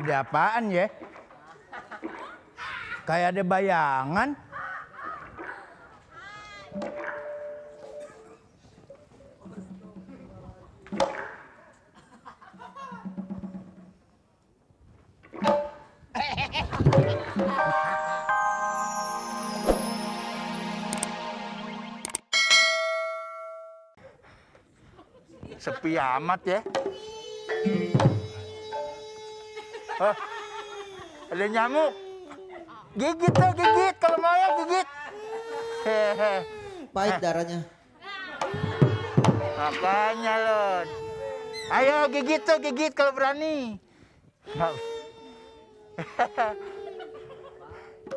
ada apaan ya? Kayak ada bayangan. Sepi amat ya. Oh, ada nyamuk. Gigit tuh, gigit. Kalau mau ya gigit. Hehe. Pahit darahnya. Makanya loh. Ayo gigit tuh, gigit kalau berani.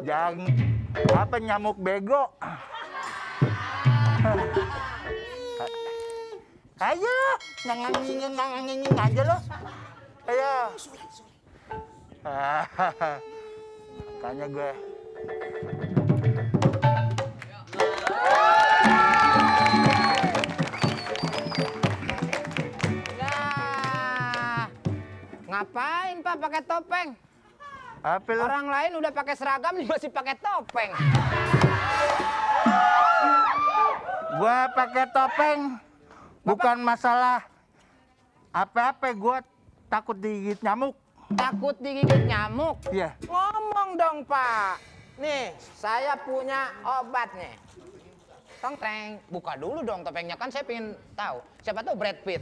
Jangan apa nyamuk bego. Ayo, nganging aja loh. Ayo. Makanya gue. Nah, ngapain Pak pakai topeng? Apa lo? Orang lain udah pakai seragam, dia masih pakai topeng. Gua pakai topeng bukan masalah apa-apa, gua takut digigit nyamuk. Takut digigit nyamuk? Iya. Ngomong dong Pak. Nih, saya punya obat nih. Teng, buka dulu dong topengnya, kan saya pengen tahu. Siapa tahu Brad Pitt.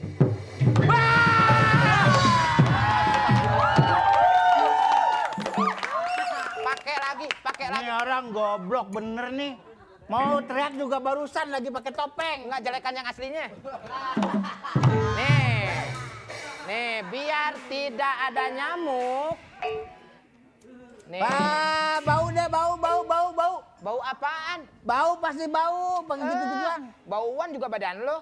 Pakai lagi. Ini orang goblok bener nih. Mau teriak juga barusan lagi pakai topeng. Nggak jelekan yang aslinya. Nih, biar tidak ada nyamuk. Nih. Bau deh, bau. Bau apaan? Bau pasti bau, begitu-gituan. Bauan juga badan lo.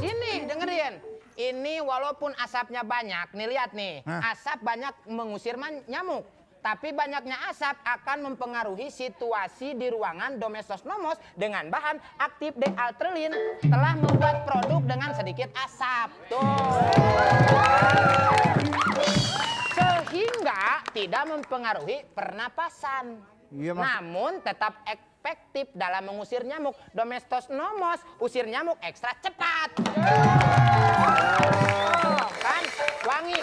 Sini dengerin. Ini walaupun asapnya banyak, nih lihat nih. Asap banyak mengusir nyamuk. Tapi banyaknya asap akan mempengaruhi situasi di ruangan. Domestosnomos dengan bahan aktif dealtrelin telah membuat produk dengan sedikit asap. Tuh. Sehingga tidak mempengaruhi pernapasan. Iya, namun tetap efektif dalam mengusir nyamuk. Domestosnomos usir nyamuk ekstra cepat. Kan? Wangi.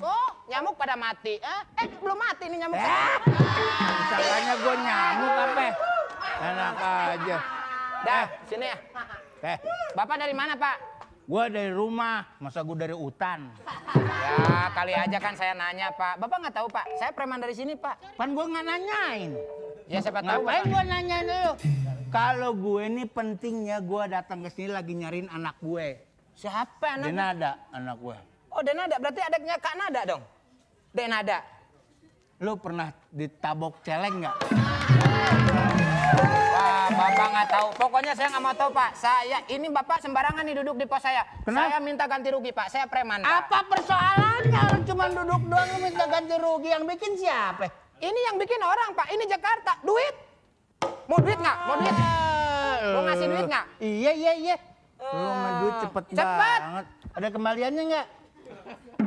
Oh, nyamuk pada mati. Belum mati nih nyamuk. Misalnya gue nyamuk apa? Enak aja. Dah, sini ya. Bapak dari mana, Pak? Gue dari rumah, masa gue dari hutan. Ya, kali aja kan saya nanya, Pak. Bapak nggak tahu, Pak? Saya preman dari sini, Pak. Kan gue nggak nanyain. Ya, siapa tahu, Ngapain Bapak. gue nanyain lu? Kalau gue ini pentingnya gue datang ke sini lagi nyariin anak gue. Siapa anak? Denada anak gue. Oh, Denada. Berarti adiknya Kak Nada dong? Denada. Lu pernah ditabok celeng nggak? Wah, Bapak nggak tahu. Pokoknya saya nggak mau tahu, Pak. Ini Bapak sembarangan nih duduk di pos saya. Kenapa? Saya minta ganti rugi, Pak. Saya preman, Pak. Apa persoalannya? Orang cuma duduk doang lu minta ganti rugi. Yang bikin siapa? Ini yang bikin orang, Pak. Ini Jakarta. Duit. Mau duit nggak? Mau duit? Mau ngasih duit nggak? Iya. Lu sama duit cepet banget. Ada kembaliannya nggak?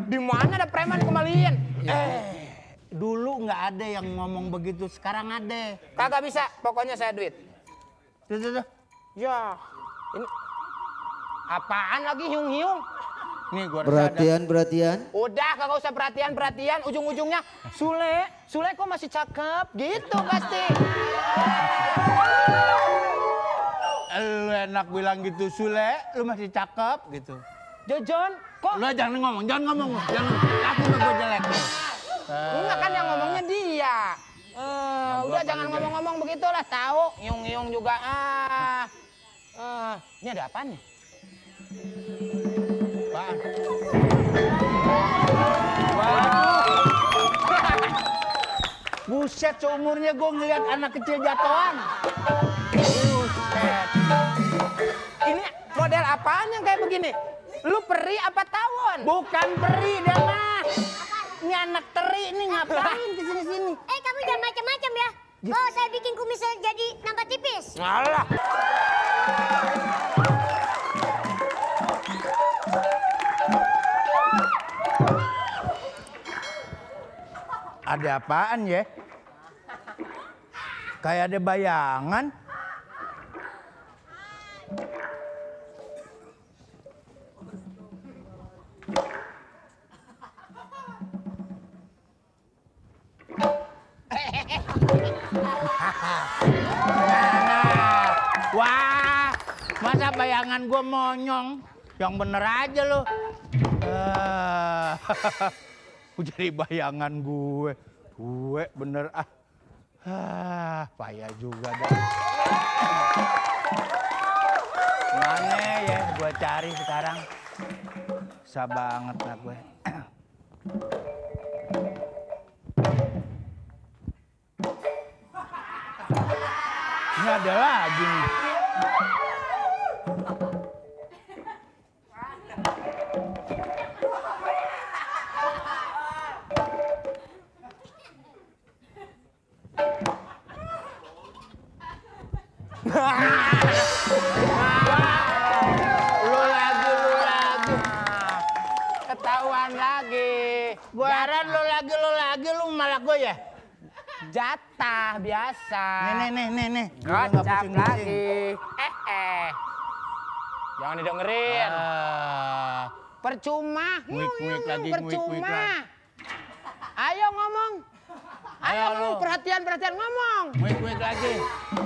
Di mana ada preman kembalian? Dulu nggak ada yang ngomong begitu, sekarang ada. Kagak bisa. Pokoknya saya duit. Tuh. Ya. Ini apaan lagi hiung-hiung? Nih gua Perhatian. Udah kagak usah perhatian. Ujung-ujungnya Sule kok masih cakep gitu pasti. Lu enak bilang gitu, Sule, lu masih cakep gitu. Jojon kok? Lu jangan ngomong. Jangan aku udah gue jelek. Enggak kan yang ngomongnya dia. Udah jangan ngomong-ngomong begitulah, tahu. Nyung juga. Ini ada apaan nih? Apaan? Buset, seumurnya gue ngeliat anak kecil jatuhan. Buset. Ini model apaan yang kayak begini? Lu peri apa tawon? Bukan peri dah mah. Ini anak teri nih ngapain kesini-sini? Kamu jangan macam-macam ya. Oh, saya bikin kumisnya jadi nambah tipis. Ngalah. Ada apaan ya? Kayak ada bayangan. Wah, masa bayangan gue monyong? Yang bener aja lo. Jadi bayangan gue. Gue bener payah juga dah. Mana ya gue cari sekarang. Susah banget lah gue. Ini ada lagi nih. Lu lagi. Ketahuan lagi. Garan lu lagi lu malah gue ya. Jatah biasa. Nih. Gocap lagi. Jangan didengerin. Percuma. Nguik lagi, Percuma. nguik lagi. Ayo ngomong. Ayo Ayo, ngomong. lu. Perhatian ngomong. Nguik lagi.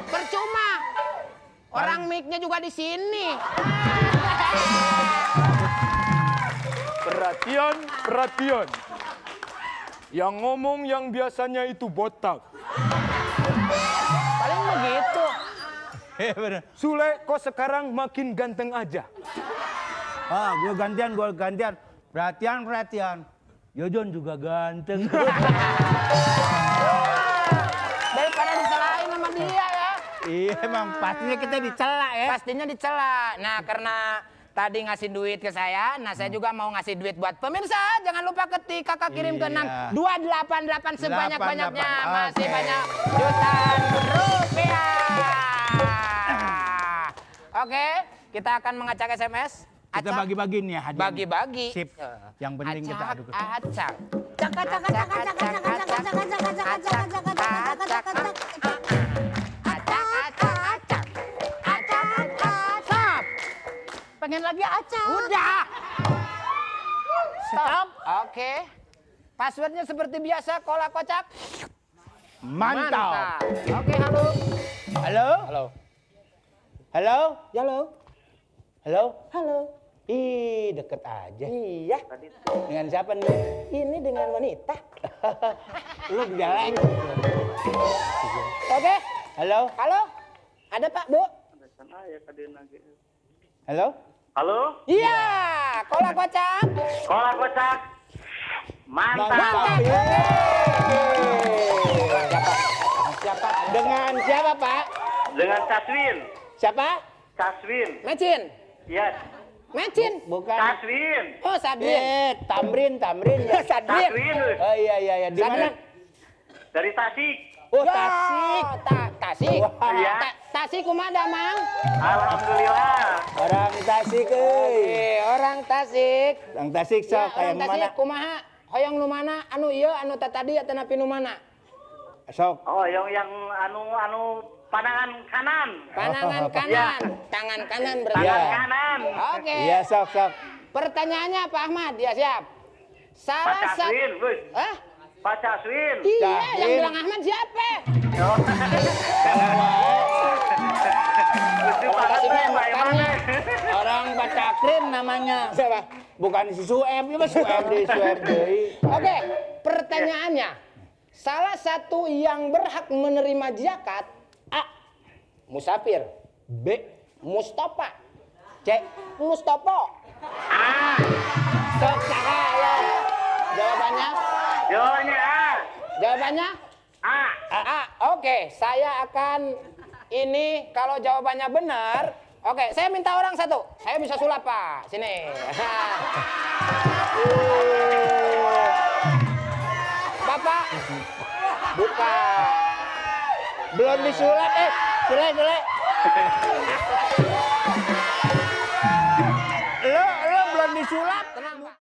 Percuma. Orang mic-nya juga di sini. Perhatian. Yang ngomong yang biasanya itu botak. Paling begitu. Bener. Sule, kok sekarang makin ganteng aja. Gue gantian. Perhatian. Jojon juga ganteng. Daripada disalahin sama dia ya. Iya, emang pastinya kita dicela ya. Pastinya dicela. Nah, karena tadi ngasih duit ke saya, nah saya juga mau ngasih duit buat pemirsa. Jangan lupa ketik kakak kirim ke Iya. 6288 sebanyak-banyaknya. 88. Masih Oke. banyak jutaan rupiah. Oke, kita akan mengacak SMS. Kita Acak. bagi-bagi nih ya hadiah. Bagi-bagi. Sip. Yang penting kita adu. Acak. Stop. Pengen lagi acak. Udah. Stop. Oke. Passwordnya seperti biasa, kolak kocak. Mantap. Oke, halo. Halo? Halo. Halo? Halo. Halo? Halo. Ih, deket aja. Iya. Dengan siapa nih? Ini dengan wanita. Lu bilang. Oke. Halo? Halo. Ada Pak, Bu? Halo? Halo, Iya. Kolak kocak. kolak kocak. Mantap. Mantap. Siapa? Dengan siapa, Pak? Dengan Caswin. Siapa? Caswin. Mecin. Yes. Mecin. Bukan. Caswin. Oh, Sadwin. Tamrin ya. Sadwin. Caswin. Oh iya. Di mana? Dari Tasik. Oh, Ya, Tasik. Tasik. Wah. Iya. Tasik kumada, Mang? Alhamdulillah. Orang Tasik, Orang Tasik. Orang Tasik sok Ya, kayak orang Tasik mana? kumaha? Hoyong nu mana? Anu ieu anu tadi atau napi nu mana? Sok. Oh, yang anu pandangan kanan. Pandangan Oh, kanan, ya. tangan kanan berarti. Iya. Tangan kanan. Oke. Iya, sok. Pertanyaannya Pak Ahmad, ya siap. Pak Salah satu. Caswin, Bus. Hah? Pak Caswin. Iya, Cahil. yang bilang Ahmad siapa? Oh. Lucu banget, kasih Pak. nomor Yang rekannya. mana? Orang Bacakrin namanya. Siapa? Bukan si Sueb, ini mah Sueb deui. Oke, pertanyaannya. Salah satu yang berhak menerima zakat A. Musafir. B. Mustafa. C. Mustopo. Sok cahaya. Jawabannya? Jawabannya A. Jawabannya? A. A. Oke, saya akan ini kalau jawabannya benar. Oke, saya minta orang satu. Saya bisa sulap, Pak. Sini. Bapak. Buka. Belum disulap, Sule. Lo belum disulap. Tenang, Pak.